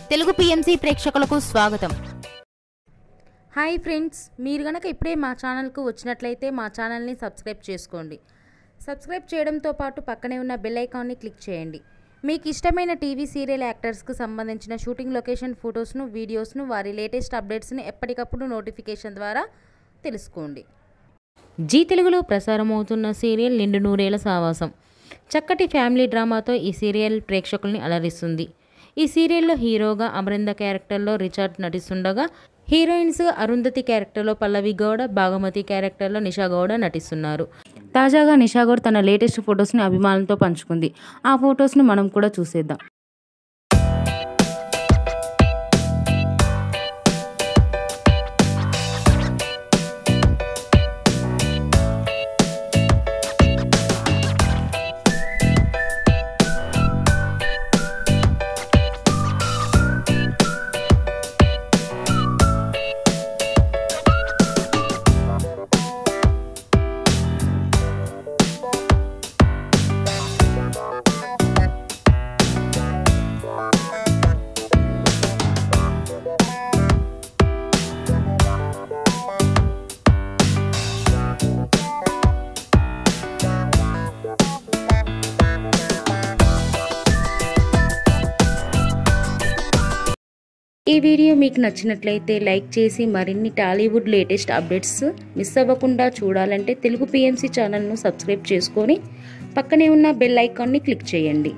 Telugu PMC ప్రేక్షకులకు స్వాగతం. Hi friends, మీరు గనక ఇప్పుడే మా ఛానల్కు వచ్చినట్లయితే మా ఛానల్ని సబ్స్క్రైబ్ చేసుకోండి. సబ్స్క్రైబ్ చేయడంతో పాటు పక్కనే ఉన్న బెల్ ఐకాన్ని క్లిక్ చేయండి. మీకు ఇష్టమైన టీవీ సీరియల్ యాక్టర్స్కు సంబంధించిన షూటింగ్ లొకేషన్ ఫొటోస్ను, వీడియోస్ను, వారి లేటెస్ట్ అప్డేట్స్ని ఎప్పటికప్పుడు నోటిఫికేషన్ ద్వారా తెలుసుకోండి. జీ తెలుగులో ప్రసారమవుతున్న సీరియల్ నిండు నూరేళ్ల సావాసం చక్కటి ఫ్యామిలీ డ్రామాతో ఈ సీరియల్ ప్రేక్షకుల్ని అలరిస్తుంది. ఈ సీరియల్లో హీరోగా అమరింద క్యారెక్టర్లో రిచర్డ్ నటిస్తుండగా, హీరోయిన్స్గా అరుంధతి క్యారెక్టర్లో పల్లవి గౌడ, భాగమతి క్యారెక్టర్లో నిషా గౌడ నటిస్తున్నారు. తాజాగా నిషా గౌడ్ తన లేటెస్ట్ ఫొటోస్ని అభిమానులతో పంచుకుంది. ఆ ఫొటోస్ను మనం కూడా చూసేద్దాం. ఈ వీడియో మీకు నచ్చినట్లయితే లైక్ చేసి మరిన్ని టాలీవుడ్ లేటెస్ట్ అప్డేట్స్ మిస్ అవ్వకుండా చూడాలంటే తెలుగు పిఎంసి ఛానల్ను సబ్స్క్రైబ్ చేసుకొని పక్కనే ఉన్న బెల్ ఐకాన్ని క్లిక్ చేయండి.